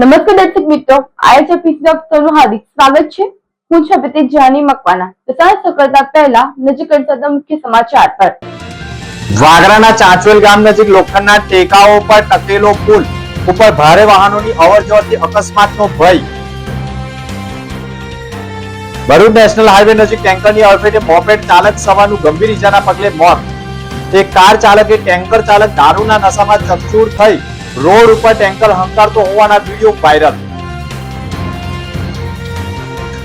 નમસ્કાર દર્શક મિત્રો, આઈએચ ઓફિસમાં આપનું હાર્દિક સ્વાગત છે। હું છું અપિતા જાની મકવાના। તો સાંજ કરતા પહેલા નજર કરતા મુખ્ય સમાચાર પર। વાગરાના ચાંચવેલ ગામ નજીક લોખંડના ટેકાઓ પર ટકેલો પુલ ઉપર ભારે વાહનોની અવરજવરથી અકસ્માતનો ભય। ભરૂચ નેશનલ હાઈવે નજીક ટેન્કરની અડફેટે મોપેડ ચાલક સવારનું ગંભીર ઈજાના પગલે મોત। એક કાર ચાલકે ટેન્કર ચાલક દારૂના નશામાં ચકચૂર થઈ રોડ ઉપર ટેન્કર હંકારતો હોવાના વિડીયો વાયરલ।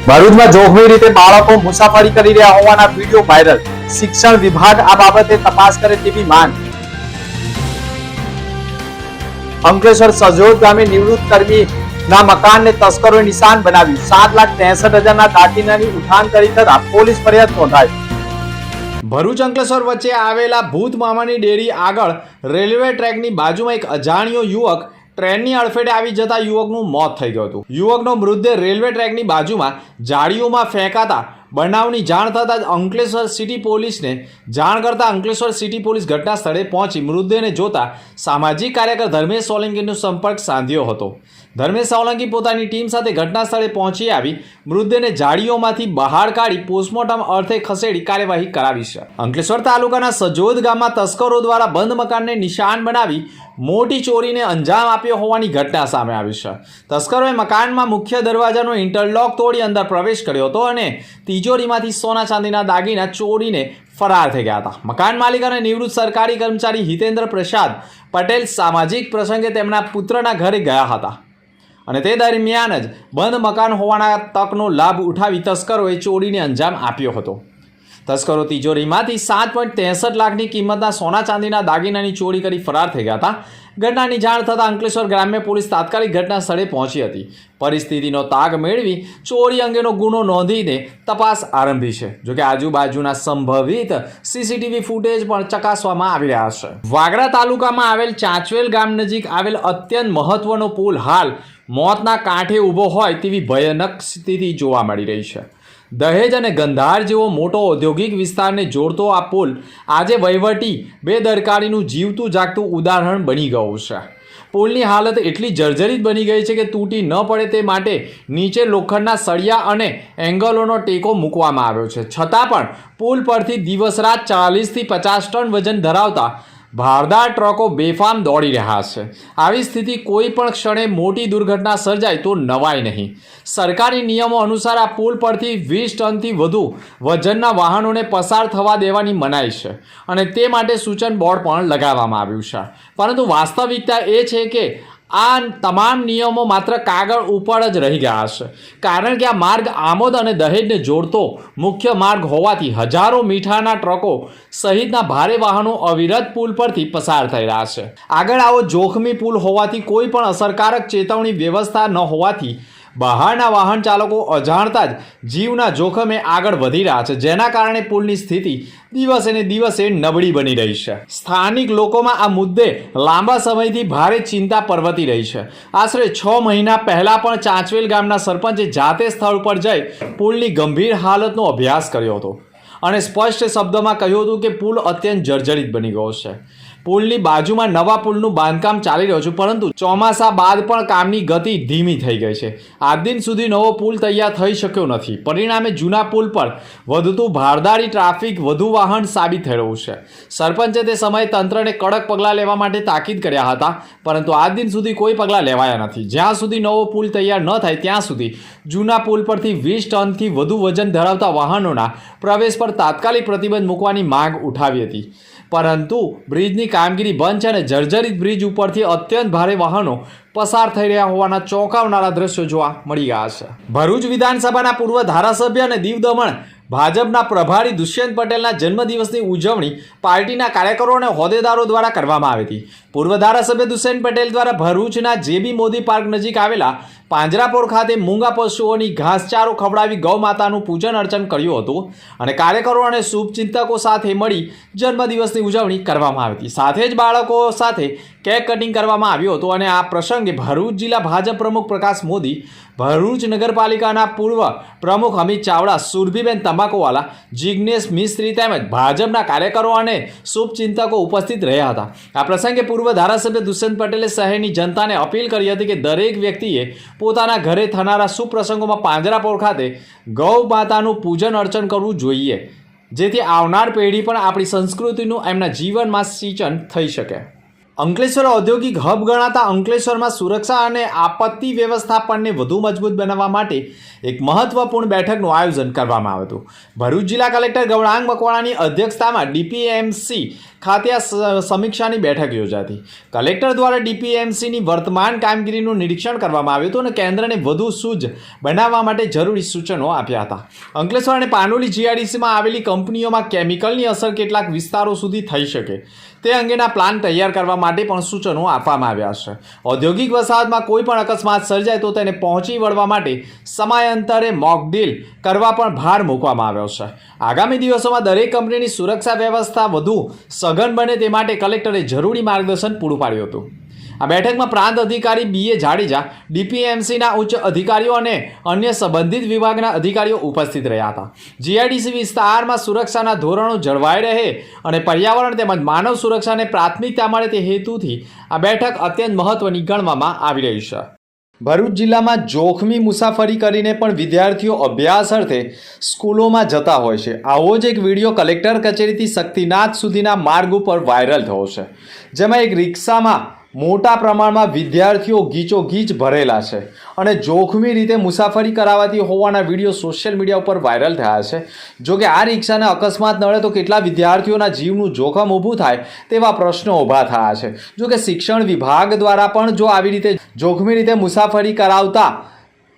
ભરૂચમાં જોખમી રીતે બાળકો મુસાફરી કરી રહ્યા હોવાના વિડીયો વાયરલ। શિક્ષણ વિભાગ આ બાબતે તપાસ કરે તેવી માંગ। અંકલેશ્વર સજોદ ગામે નિવૃત્ત કર્મીના મકાનને તસ્કરોએ નિશાન બનાવ્યું। 7,63,000ના દાગીનાની ઉઠાણ કરી થતા પોલીસ ફરિયાદ નોંધાઈ। ભરૂચ અંકલેશ્વર વચ્ચે આવેલા ભૂત મામાની ડેરી આગળ રેલવે ટ્રેકની બાજુમાં એક અજાણ્યો યુવક ટ્રેનની અડફેટે આવી જતા યુવકનું મોત થઈ ગયું હતું। યુવકનો મૃતદેહ રેલવે ટ્રેકની બાજુમાં જાળીઓમાં ફેંકાતા બનાવની જાણ થતાં જ અંકલેશ્વર સિટી પોલીસને જાણ કરતા અંકલેશ્વર સિટી પોલીસ ઘટના સ્થળે પહોંચી મૃતદેહને જોતા સામાજિક કાર્યકર ધર્મેશ સોલંકીનો સંપર્ક સાધ્યો હતો। ધર્મેશ સોલંકી પોતાની ટીમ સાથે ઘટના સ્થળે પહોંચી આવી મૃતદેહને જાળીઓમાંથી બહાર કાઢી પોસ્ટમોર્ટમ અર્થે ખસેડી કાર્યવાહી કરાવી છે। અંકલેશ્વર તાલુકાના સજોદ ગામમાં તસ્કરો દ્વારા બંધ મકાનને નિશાન બનાવી મોટી ચોરીને અંજામ આપ્યો હોવાની ઘટના સામે આવી છે। તસ્કરોએ મકાનમાં મુખ્ય દરવાજાનો ઇન્ટરલોક તોડી અંદર પ્રવેશ કર્યો હતો અને તિજોરીમાંથી સોના ચાંદીના દાગીના ચોરીને ફરાર થઈ ગયા હતા। મકાન માલિક અને નિવૃત્ત સરકારી કર્મચારી હિતેન્દ્ર પ્રસાદ પટેલ સામાજિક પ્રસંગે તેમના પુત્રના ઘરે ગયા હતા અને તે દરમિયાન જ બંધ મકાન હોવાના તકનો લાભ ઉઠાવી તસ્કરોએ ચોરીને અંજામ આપ્યો હતો। તસ્કરો તિજોરીમાંથી 7.63 લાખની કિંમતના સોના ચાંદીના દાગીનાની ચોરી કરી ફરાર થઈ ગયા હતા। ઘટનાની જાણ થતાં અંકલેશ્વર ગ્રામ્ય પોલીસ તાત્કાલિક ઘટના સ્થળે પહોંચી હતી। પરિસ્થિતિનો તાગ મેળવી ચોરી અંગેનો ગુનો નોંધીને તપાસ આરંભી છે। જોકે આજુબાજુના સંભવિત સીસીટીવી ફૂટેજ પણ ચકાસવામાં આવી રહ્યા છે। વાગરા તાલુકામાં આવેલ ચાંચવેલ ગામ નજીક આવેલ અત્યંત મહત્વનો પુલ હાલ મોતના કાંઠે ઊભો હોય તેવી ભયાનક સ્થિતિ જોવા મળી રહી છે। દહેજ અને ગંધાર જેવો મોટો ઔદ્યોગિક વિસ્તારને જોડતો આ પુલ આજે વહીવટી બેદરકારીનું જીવતું જાગતું ઉદાહરણ બની ગયું છે। પુલની હાલત એટલી જર્જરિત બની ગઈ છે કે તૂટી ન પડે તે માટે નીચે લોખંડના સળિયા અને એંગલોનો ટેકો મૂકવામાં આવ્યો છે। છતાં પણ પુલ પરથી દિવસ રાત 40થી 50 ટન વજન ધરાવતા ભારદાર ટ્રકો બેફામ દોડી રહ્યા છે। આવી સ્થિતિ કોઈ પણ ક્ષણે મોટી દુર્ઘટના સર્જાય તો નવાય નહીં। સરકારી નિયમો અનુસાર આ પુલ પરથી 20 ટનથી વધુ વજનના વાહનોને પસાર થવા દેવાની મનાઈ છે અને તે માટે સૂચન બોર્ડ પણ લગાવવામાં આવ્યું છે। પરંતુ વાસ્તવિકતા એ છે કે આ તમામ નિયમો માત્ર કાગળ ઉપર જ રહી ગયા છે, કારણ કે આ માર્ગ આમોદ અને દહેજને જોડતો મુખ્ય માર્ગ હોવાથી હજારો મીઠાના ટ્રકો સહિતના ભારે વાહનો અવિરત પુલ પરથી પસાર થઈ રહ્યા છે। આગળ આવો જોખમી પુલ હોવાથી કોઈ પણ અસરકારક ચેતવણી વ્યવસ્થા ન હોવાથી બહારના વાહન ચાલકો અજાણતા જ જીવના જોખમે આગળ વધી રહ્યા છે, જેના કારણે પુલની સ્થિતિ દિવસે ને દિવસે નબળી બની રહી છે। સ્થાનિક લોકોમાં આ મુદ્દે લાંબા સમયથી ભારે ચિંતા પરવતી રહી છે। આશરે 6 મહિના પહેલા પણ ચાંચવેલ ગામના સરપંચે જાતે સ્થળ પર જઈ પુલની ગંભીર હાલતનો અભ્યાસ કર્યો હતો અને સ્પષ્ટ શબ્દોમાં કહ્યું હતું કે પુલ અત્યંત જર્જરિત બની ગયો છે। પુલની બાજુમાં નવા પુલનું બાંધકામ ચાલી રહ્યું છે, પરંતુ ચોમાસા બાદ પણ કામની ગતિ ધીમી થઈ ગઈ છે। આજ દિન સુધી નવો પુલ તૈયાર થઈ શક્યો નથી। પરિણામે જૂના પુલ પર વધતું ભારદારી ટ્રાફિક વધુ વાહન સાબિત થઈ રહ્યું છે। સરપંચે તે સમયે તંત્રને કડક પગલાં લેવા માટે તાકીદ કર્યા હતા, પરંતુ આજ દિન સુધી કોઈ પગલાં લેવાયા નથી। જ્યાં સુધી નવો પુલ તૈયાર ન થાય ત્યાં સુધી જૂના પુલ પરથી 20 ટનથી વધુ વજન ધરાવતા વાહનોના પ્રવેશ પર તાત્કાલિક પ્રતિબંધ મૂકવાની માંગ ઉઠાવી હતી, પરંતુ બ્રિજની કામગીરી બંધ છે અને જર્જરિત બ્રિજ ઉપરથી અત્યંત ભારે વાહનો પસાર થઈ રહ્યા હોવાના ચોંકાવનારા દ્રશ્યો જોવા મળી ગયા છે। ભરૂચ વિધાનસભાના પૂર્વ ધારાસભ્ય અને દીવ દમણ ભાજપના પ્રભારી દુષ્યંત પટેલના જન્મદિવસની ઉજવણી પાર્ટીના કાર્યકરો અને હોદ્દેદારો દ્વારા કરવામાં આવી હતી। પૂર્વ ધારાસભ્ય દુષ્યંત પટેલ દ્વારા ભરૂચના જેબી મોદી પાર્ક નજીક આવેલા પાંજરાપોળ ખાતે મૂંગા પશુઓની ઘાસચારો ખવડાવી ગૌ માતાનું પૂજન અર્ચન કર્યું હતું અને કાર્યકરો અને શુભચિંતકો સાથે મળી જન્મદિવસની ઉજવણી કરવામાં આવી હતી. સાથે જ બાળકો સાથે કેક કટિંગ કરવામાં આવ્યું હતું અને આ પ્રસંગે ભરૂચ જિલ્લા ભાજપ પ્રમુખ પ્રકાશ મોદી, ભરૂચ નગરપાલિકાના પૂર્વ પ્રમુખ અમિત ચાવડા, સુરભીબેન તંબાકુવાલા, જિગ્નેશ મિસ્ત્રી તેમજ ભાજપના કાર્યકરો અને શુભચિંતકો ઉપસ્થિત રહ્યા હતા. આ પ્રસંગે પૂર્વ ધારાસભ્ય દુષ્યંત પટેલે શહેરની જનતાને અપીલ કરી હતી કે દરેક વ્યક્તિએ પોતાના ઘરે થનારા શુભ પ્રસંગોમાં પાંજરાપોળ ખાતે ગૌ માતાનું પૂજન અર્ચન કરવું જોઈએ, જેથી આવનાર પેઢી પણ આપણી સંસ્કૃતિનું એમના જીવનમાં સિંચન થઈ શકે. અંકલેશ્વર ઔદ્યોગિક હબ ગણાતા અંકલેશ્વરમાં સુરક્ષા અને આપત્તિ વ્યવસ્થાપનને વધુ મજબૂત બનાવવા માટે એક મહત્વપૂર્ણ બેઠકનું આયોજન કરવામાં આવ્યું હતું. ભરૂચ જિલ્લા કલેક્ટર ગૌરાંગ મકવાણાની અધ્યક્ષતામાં ડીપીએમસી ખાતે આ સમીક્ષાની બેઠક યોજાઈ હતી. કલેક્ટર દ્વારા ડીપીએમસીની વર્તમાન કામગીરીનું નિરીક્ષણ કરવામાં આવ્યું હતું અને કેન્દ્રને વધુ સૂઝ બનાવવા માટે જરૂરી સૂચનો આપ્યા હતા. અંકલેશ્વર અને પાનોલી જીઆઈડીસીમાં આવેલી કંપનીઓમાં કેમિકલની અસર કેટલાક વિસ્તારો સુધી થઈ શકે તે અંગેના પ્લાન તૈયાર કરવા માટે પણ સૂચનો આપવામાં આવ્યા છે. ઔદ્યોગિક વસાહતમાં કોઈ પણ અકસ્માત સર્જાય તો તેને પહોંચી વળવા માટે સમયાંતરે મોકડ્રીલ કરવા પણ ભાર મૂકવામાં આવ્યો છે. આગામી દિવસોમાં દરેક કંપનીની સુરક્ષા વ્યવસ્થા વધુ સઘન બને તે માટે કલેક્ટરે જરૂરી માર્ગદર્શન પૂરું પાડ્યું હતું. આ બેઠકમાં પ્રાંત અધિકારી બી એ જાડેજા, ડીપીએમસીના ઉચ્ચ અધિકારીઓ અને અન્ય સંબંધિત વિભાગના અધિકારીઓ ઉપસ્થિત રહ્યા હતા. જીઆઈડીસી વિસ્તારમાં સુરક્ષાના ધોરણો જળવાઈ રહે અને પર્યાવરણ તેમજ માનવ સુરક્ષાને પ્રાથમિકતા મળે તે હેતુથી આ બેઠક અત્યંત મહત્વની ગણવામાં આવી રહી છે. ભરૂચ જિલ્લામાં જોખમી મુસાફરી કરીને પણ વિદ્યાર્થીઓ અભ્યાસ અર્થે સ્કૂલોમાં જતા હોય છે. આવો જ એક વિડીયો કલેક્ટર કચેરીથી શક્તિનાથ સુધીના માર્ગ ઉપર વાયરલ થયો છે, જેમાં એક રિક્ષામાં મોટા પ્રમાણમાં વિદ્યાર્થીઓ ગીચોગીચ ભરેલા છે અને જોખમી રીતે મુસાફરી કરાવાતી હોવાના વિડીયો સોશિયલ મીડિયા ઉપર વાયરલ થયા છે. જો કે આ રિક્ષાને અકસ્માત નડે તો કેટલા વિદ્યાર્થીઓના જીવનું જોખમ ઊભું થાય તેવા પ્રશ્નો ઊભા થયા છે. જો કે શિક્ષણ વિભાગ દ્વારા પણ જો આવી રીતે જોખમી રીતે મુસાફરી કરાવતા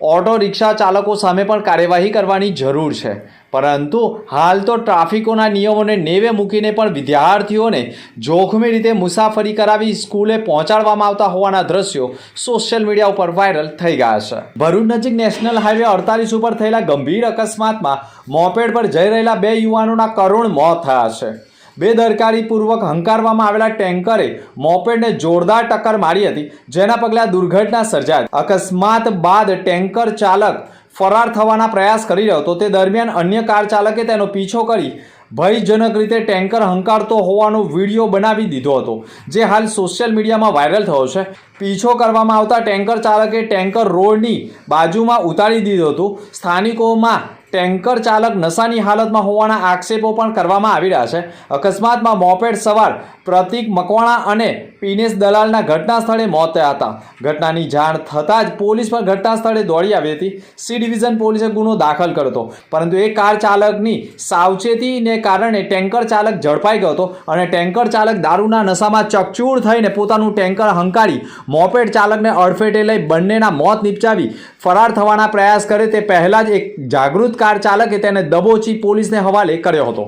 ઓટો રિક્ષા ચાલકો સામે પણ કાર્યવાહી કરવાની જરૂર છે. પરંતુ હાલ તો ટ્રાફિકોના નિયમોને નેવે મૂકીને પણ વિદ્યાર્થીઓને જોખમી રીતે મુસાફરી કરાવી સ્કૂલે પહોંચાડવામાં આવતા હોવાના દ્રશ્યો સોશિયલ મીડિયા ઉપર વાયરલ થઈ ગયા છે. ભરૂચ નજીક નેશનલ હાઈવે 48 ઉપર થયેલા ગંભીર અકસ્માતમાં મોપેડ પર જઈ રહેલા 2 યુવાનોના કરુણ મોત થયા છે. બેદરકારીપૂર્વક હંકારવામાં આવેલા ટેન્કરે મોપેડને જોરદાર ટક્કર મારી હતી, જેના પગલે આ દુર્ઘટના સર્જાઈ. અકસ્માત બાદ ટેન્કર ચાલક ફરાર થવાના પ્રયાસ કરી રહ્યો હતો. તે દરમિયાન અન્ય કાર ચાલકે તેનો પીછો કરી ભયજનક રીતે ટેન્કર હંકારતો હોવાનો વિડીયો બનાવી દીધો હતો, જે હાલ સોશિયલ મીડિયામાં વાયરલ થયો છે. પીછો કરવામાં આવતા ટેન્કર ચાલકે ટેન્કર રોડની બાજુમાં ઉતારી દીધું હતું. સ્થાનિકોમાં ટેન્કર ચાલક નશાની હાલતમાં હોવાના આક્ષેપો પણ કરવામાં આવી રહ્યા છે. અકસ્માતમાં મોપેડ સવાર પ્રતિક મકવાણા અને પીનેશ દલાલના ઘટના સ્થળે મોત થયા હતા. ઘટનાની જાણ થતાં જ પોલીસ પણ ઘટના સ્થળે દોડી આવી હતી. સી ડિવિઝન પોલીસે ગુનો દાખલ કર્યો હતો, પરંતુ એ કાર ચાલકની સાવચેતીને કારણે ટેન્કર ચાલક ઝડપાઈ ગયો હતો અને ટેન્કર ચાલક દારૂના નશામાં ચકચૂર થઈને પોતાનું ટેન્કર હંકારી મોપેડ ચાલકને અડફેટે લઈ બંનેના મોત નિપજાવી ફરાર થવાના પ્રયાસ કરે તે પહેલા જ એક જાગૃત कार चालके તેને દબોચી પોલીસને હવાલે કર્યો હતો.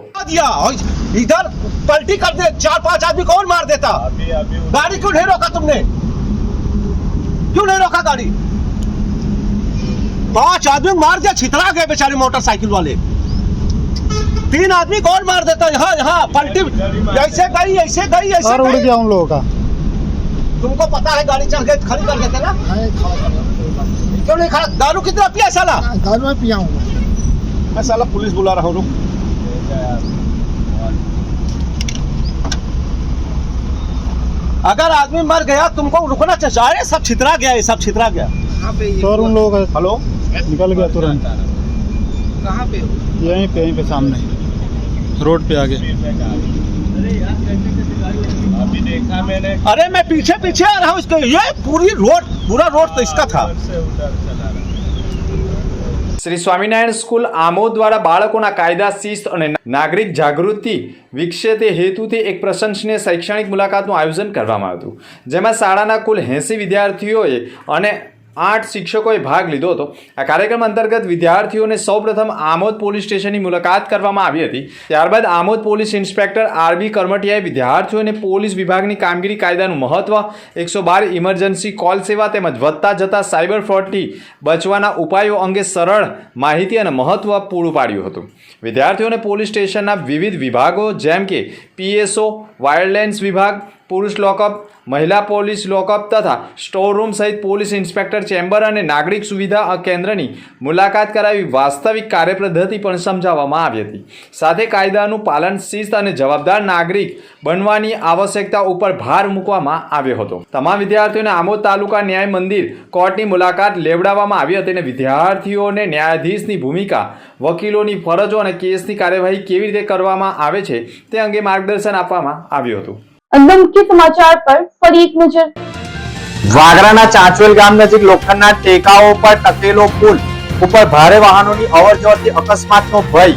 इधर पलटी कर दे, 4-5 आदमी कौन मार देता? गाड़ी क्यों नहीं रोका तुमने? क्यों नहीं रोका गाड़ी? 5 आदमी मार दिया, छितरा गए बेचारे मोटरसाइकिल वाले. 3 आदमी कौन मार देता? यहाँ यहाँ पलटी ऐसे गई ऐसे गई ऐसे उड़ गया उन लोगों का. तुमको पता है गाड़ी चल गई, खड़ी कर देते ना. क्यों नहीं खड़ा? दारू कितना पिया साला? दारू में पिया हूँ मैं साला पुलिस बुला रहा हूँ. अगर आदमी मर गया तुमको रुकना चाहिए. अरे सब छितरा गया, ये सब छितरा गया. और उन लोगों का हेलो निकल गया तुरंत. कहाँ पे? यहीं पे सामने रोड पे आगे. अभी देखा मैंने. अरे मैं पीछे पीछे आ रहा हूँ इसके. ये पूरा रोड तो इसका था. શ્રી સ્વામિનારાયણ સ્કૂલ આમોદ દ્વારા બાળકોના કાયદા, શિસ્ત અને નાગરિક જાગૃતિ વિકસે તે હેતુથી એક પ્રશંસનીય શૈક્ષણિક મુલાકાતનું આયોજન કરવામાં આવ્યું, જેમાં શાળાના કુલ 80 વિદ્યાર્થીઓએ અને 8 શિક્ષકોએ ભાગ લીધો હતો। આ કાર્યક્રમ અંતર્ગત વિદ્યાર્થીઓને સૌપ્રથમ આમોદ પોલીસ સ્ટેશનની મુલાકાત કરવામાં આવી હતી। ત્યારબાદ આમોદ પોલીસ ઇન્સ્પેક્ટર આરબી કરમટિયાએ વિદ્યાર્થીઓને પોલીસ વિભાગની કામગીરી, કાયદાનું મહત્વ, 112 ઇમરજન્સી કોલ સેવા તેમજ વધતા જતા સાયબર ફ્રોડથી બચવાના ઉપાયો અંગે સરળ માહિતી અને મહત્વ પૂરું પાડ્યું હતું। વિદ્યાર્થીઓને પોલીસ સ્ટેશનના વિવિધ વિભાગો જેમ કે પીએસઓ, વાયરલેન્સ વિભાગ, પુરુષ લોકઅપ, મહિલા પોલીસ લોકઅપ તથા સ્ટોર રૂમ સહિત પોલીસ ઇન્સ્પેક્ટર ચેમ્બર અને નાગરિક સુવિધા કેન્દ્રની મુલાકાત કરાવી વાસ્તવિક કાર્યપદ્ધતિ પણ સમજાવવામાં આવી હતી। સાથે કાયદાનું પાલન, શિસ્ત અને જવાબદાર નાગરિક બનવાની આવશ્યકતા ઉપર ભાર મૂકવામાં આવ્યો હતો। તમામ વિદ્યાર્થીઓને આમોદ તાલુકા ન્યાય મંદિર કોર્ટની મુલાકાત લેવડાવવામાં આવી હતી અને વિદ્યાર્થીઓને ન્યાયાધીશની ભૂમિકા, વકીલોની ફરજો અને કેસની કાર્યવાહી કેવી રીતે કરવામાં આવે છે તે અંગે માર્ગદર્શન આપવામાં આવ્યું હતું। अंदर मुख्य समाचार पर फरी एक नजर। વાગરાના ચાંચવેલ ગામ નજીક લોખંડના ટેકાઓ પર ટકેલો પુલ ઉપર ભારે વાહનોની અવરજવરથી અકસ્માતનો ભય।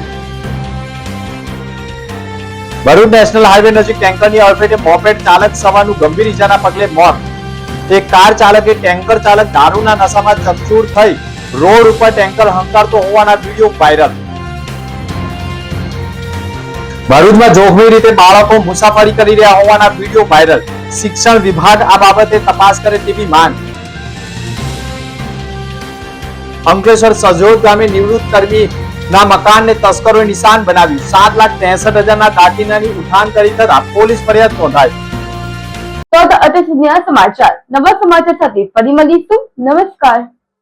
ભરૂચ નેશનલ હાઈવે નજીક ટેન્કરની અડફેટે મોપેડ ચાલક સવારનું ગંભીર ઈજાના પગલે મોત। એક કાર ચાલકે ટેન્કર ચાલક દારૂના નશામાં ચકચૂર થઈ રોડ ઉપર ટેન્કર હંકારતો હોવાના વિડીયો વાયરલ। ભરૂચમાં જોખમી રીતે બાળકો મુસાફરી કરી રહ્યા હોવાના વિડીયો વાયરલ। શિક્ષણ વિભાગ આ બાબતે તપાસ કરે તેવી માંગ। અંકલેશ્વર સજોદ ગામે નિવૃત્ત કર્મીના મકાનને તસ્કરોએ નિશાન બનાવ્યું। 7,63,000ના દાગીનાની ઉઠાણ કરી થતા પોલીસ ફરિયાદ નોંધાઈ। તો અત્યાર સુધીના સમાચાર, નવા સમાચાર સાથે ફરી મળીશું। નમસ્કાર।